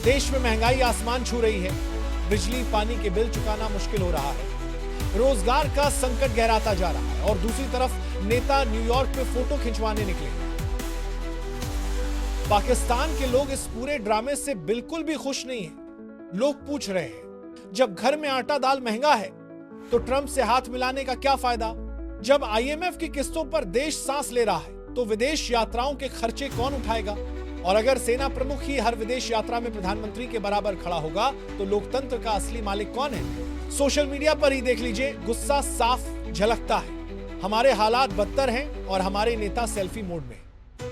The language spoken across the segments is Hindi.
देश में महंगाई आसमान छू रही है, बिजली पानी के बिल चुकाना मुश्किल हो रहा है, रोजगार का संकट गहराता जा रहा है और दूसरी तरफ नेता न्यूयॉर्क में फोटो खिंचवाने निकले। पाकिस्तान के लोग इस पूरे ड्रामे से बिल्कुल भी खुश नहीं है। लोग पूछ रहे हैं, जब घर में आटा दाल महंगा है तो ट्रंप से हाथ मिलाने का क्या फायदा? जब आईएमएफ की किस्तों पर देश सांस ले रहा है तो विदेश यात्राओं के खर्चे कौन उठाएगा? और अगर सेना प्रमुख ही हर विदेश यात्रा में प्रधानमंत्री के बराबर खड़ा होगा तो लोकतंत्र का असली मालिक कौन है? सोशल मीडिया पर ही देख लीजिए, गुस्सा साफ झलकता है। हमारे हालात बदतर हैं और हमारे नेता सेल्फी मोड में,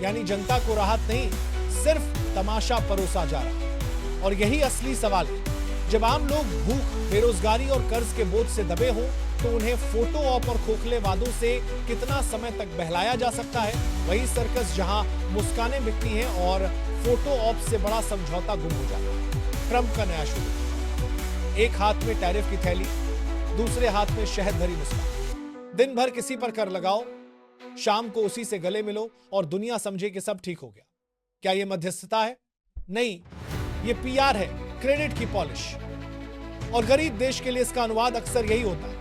यानी जनता को राहत नहीं, सिर्फ तमाशा परोसा जा रहा है। और यही असली सवाल है। जब आम लोग भूख, बेरोजगारी और कर्ज के बोझ से दबे हों तो उन्हें फोटो ऑप और खोखले वादों से कितना समय तक बहलाया जा सकता है? वही सर्कस जहां मुस्कानें बिकती हैं और फोटो ऑप से बड़ा समझौता गुम हो जाता है। ट्रंप का नया शुरू, एक हाथ में टैरिफ की थैली, दूसरे हाथ में शहद भरी मुस्कान। दिन भर किसी पर कर लगाओ, शाम को उसी से गले मिलो और दुनिया समझे कि सब ठीक हो गया। क्या यह मध्यस्थता है? नहीं, ये पीआर है, क्रेडिट की पॉलिश। और गरीब देश के लिए इसका अनुवाद अक्सर यही होता है,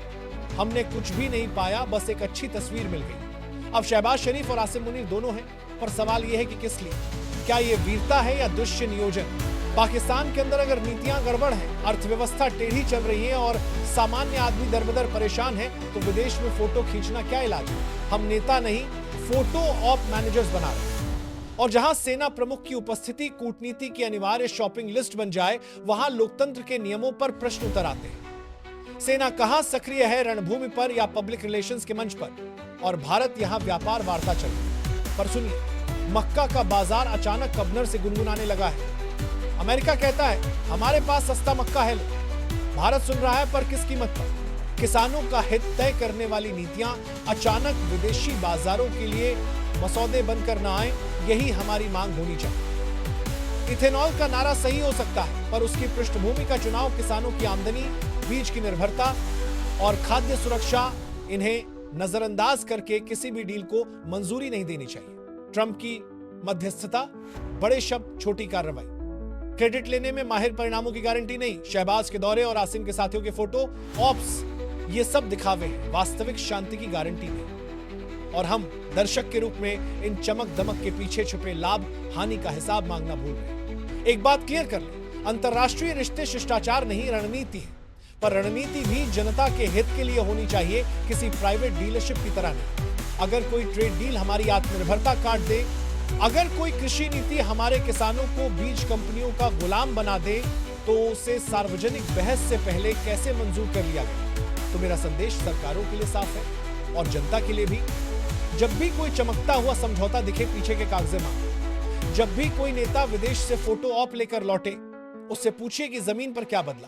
हमने कुछ भी नहीं पाया, बस एक अच्छी तस्वीर मिल गई। अब शहबाज शरीफ और आसिम मुनीर दोनों हैं, पर सवाल यह है कि किस लिए? क्या यह वीरता है या दुष्य नियोजन? पाकिस्तान के अंदर अगर नीतियां गड़बड़ हैं, अर्थव्यवस्था टेढ़ी चल रही है और सामान्य आदमी दरबदर परेशान है, तो विदेश में फोटो खींचना क्या इलाज है? हम नेता नहीं, फोटो ऑप मैनेजर्स बना रहे हैं। और जहां सेना प्रमुख की उपस्थिति कूटनीति की अनिवार्य शॉपिंग लिस्ट बन जाए, वहां लोकतंत्र के नियमों पर प्रश्न उतर आते हैं। सेना कहां सक्रिय है, रणभूमि पर या पब्लिक रिलेशंस के मंच पर? और भारत यहां व्यापार वार्ता चल रही है। पर सुनिए, मक्का का बाजार अचानक गवर्नर से गुनगुनाने लगा है। अमेरिका कहता है हमारे पास सस्ता मक्का है, भारत सुन रहा है, पर किस कीमत पर? किसानों का हित तय करने वाली नीतियां अचानक विदेशी बाजारों के लिए मसौदे बनकर न आए, यही हमारी मांग होनी चाहिए। इथेनॉल का नारा सही हो सकता है, पर उसकी पृष्ठभूमि का चुनाव किसानों की आमदनी, बीज की निर्भरता और खाद्य सुरक्षा, इन्हें नजरअंदाज करके किसी भी डील को मंजूरी नहीं देनी चाहिए। ट्रंप की मध्यस्थता, बड़े शब्द, छोटी कार्रवाई। क्रेडिट लेने में माहिर परिणामों की गारंटी नहीं। शहबाज के दौरे और आसिम के साथियों के फोटो ऑप्स, ये सब दिखावे हैं, वास्तविक शांति की गारंटी नहीं। और हम दर्शक के रूप में इन चमक दमक के पीछे छुपे लाभ हानि का हिसाब मांगना भूल रहे। एक बात क्लियर कर लें, अंतर्राष्ट्रीय रिश्ते शिष्टाचार नहीं, रणनीति है। पर रणनीति भी जनता के हित के लिए होनी चाहिए, किसी प्राइवेट डीलरशिप की तरह नहीं। अगर कोई ट्रेड डील हमारी आत्मनिर्भरता काट दे, अगर कोई कृषि नीति हमारे किसानों को बीज कंपनियों का गुलाम बना दे, तो उसे सार्वजनिक बहस से पहले कैसे मंजूर कर लिया गया? तो मेरा संदेश सरकारों के लिए साफ है और जनता के लिए भी। जब भी कोई चमकता हुआ समझौता दिखे, पीछे के कागजे मांगे। जब भी कोई नेता विदेश से फोटो ऑप लेकर लौटे, उससे पूछिए कि जमीन पर क्या बदला।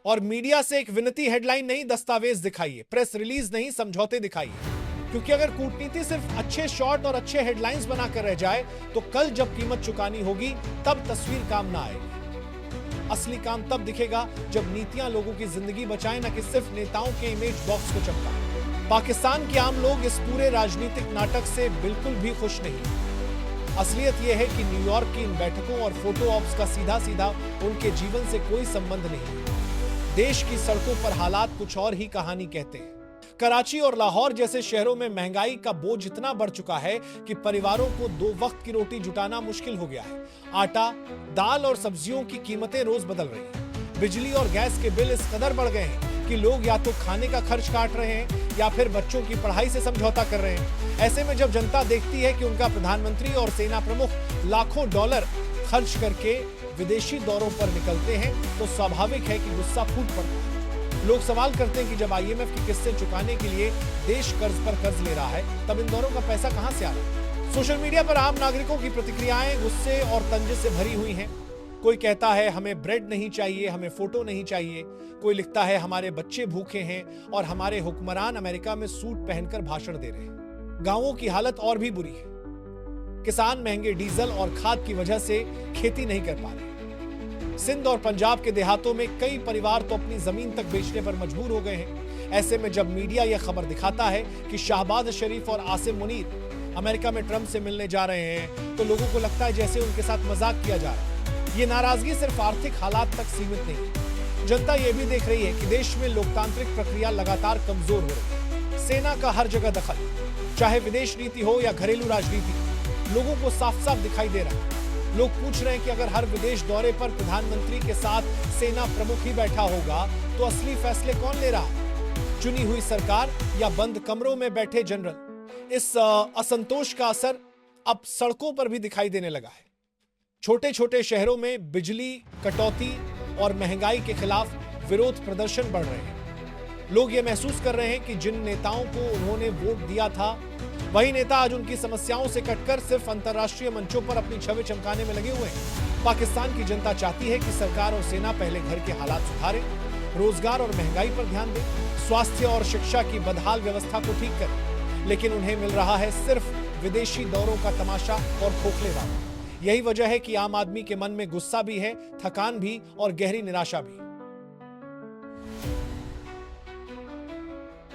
और मीडिया से एक विनती, हेडलाइन नहीं, दस्तावेज दिखाइए, प्रेस रिलीज नहीं, समझौते दिखाइए। क्योंकि अगर कूटनीति सिर्फ अच्छे शॉट और अच्छे हेडलाइंस बनाकर रह जाए, तो कल जब कीमत चुकानी होगी, तब तस्वीर काम ना आएगी। असली काम तब दिखेगा जब नीतियां लोगों की जिंदगी बचाएं, न कि सिर्फ नेताओं के इमेज बॉक्स को चमकाएं। पाकिस्तान के आम लोग इस पूरे राजनीतिक नाटक से बिल्कुल भी खुश नहीं। असलियत यह है कि न्यूयॉर्क की इन बैठकों और फोटो ऑप्स का सीधा सीधा उनके जीवन से कोई संबंध नहीं। देश की सड़कों पर हालात कुछ और ही कहानी कहते हैं। कराची और लाहौर जैसे शहरों में महंगाई का बोझ इतना बढ़ चुका है कि परिवारों को 2 वक्त की रोटी जुटाना मुश्किल हो गया है। आटा, दाल और सब्जियों की कीमतें रोज बदल रही हैं। बिजली और गैस के बिल इस कदर बढ़ गए हैं कि लोग या तो खाने का खर्च काट रहे हैं या फिर बच्चों की पढ़ाई से समझौता कर रहे हैं। ऐसे में जब जनता देखती है कि उनका प्रधानमंत्री और सेना प्रमुख लाखों डॉलर खर्च करके विदेशी दौरों पर निकलते हैं, तो स्वाभाविक है कि गुस्सा फूट पड़ता है। लोग सवाल करते हैं कि जब आईएमएफ की किस्तें चुकाने के लिए देश कर्ज पर कर्ज ले रहा है, तब इन दौरों का पैसा कहां से आ रहा है? सोशल मीडिया पर आम नागरिकों की प्रतिक्रियाएं गुस्से और तंज से भरी हुई हैं। कोई कहता है हमें ब्रेड नहीं चाहिए, हमें फोटो नहीं चाहिए। कोई लिखता है हमारे बच्चे भूखे हैं और हमारे हुक्मरान अमेरिका में सूट पहनकर भाषण दे रहे हैं। गांवों की हालत और भी बुरी है। किसान महंगे डीजल और खाद की वजह से खेती नहीं कर पा रहे। सिंध और पंजाब के देहातों में कई परिवार तो अपनी जमीन तक बेचने पर मजबूर हो गए हैं। ऐसे में जब मीडिया यह खबर दिखाता है कि शहबाज शरीफ और आसिम मुनीर अमेरिका में ट्रंप से मिलने जा रहे हैं, तो लोगों को लगता है जैसे उनके साथ मजाक किया जा रहा है। ये नाराजगी सिर्फ आर्थिक हालात तक सीमित नहीं है। जनता यह भी देख रही है कि देश में लोकतांत्रिक प्रक्रिया लगातार कमजोर हो रही है। सेना का हर जगह दखल, चाहे विदेश नीति हो या घरेलू राजनीति, लोगों को साफ साफ दिखाई दे रहा है। लोग पूछ रहे हैं कि अगर हर विदेश दौरे पर प्रधानमंत्री के साथ सेना प्रमुख ही बैठा होगा तो असली फैसले कौन ले रहा है, चुनी हुई सरकार या बंद कमरों में बैठे जनरल। इस असंतोष का असर अब सड़कों पर भी दिखाई देने लगा है। छोटे छोटे शहरों में बिजली कटौती और महंगाई के खिलाफ विरोध प्रदर्शन बढ़ रहे हैं। लोग ये महसूस कर रहे हैं कि जिन नेताओं को उन्होंने वोट दिया था, वही नेता आज उनकी समस्याओं से कटकर सिर्फ अंतर्राष्ट्रीय मंचों पर अपनी छवि चमकाने में लगे हुए हैं। पाकिस्तान की जनता चाहती है कि सरकार और सेना पहले घर के हालात सुधारे, रोजगार और महंगाई पर ध्यान दे, स्वास्थ्य और शिक्षा की बदहाल व्यवस्था को ठीक करे, लेकिन उन्हें मिल रहा है सिर्फ विदेशी दौरों का तमाशा और खोखले वादे। यही वजह है कि आम आदमी के मन में गुस्सा भी है, थकान भी और गहरी निराशा भी।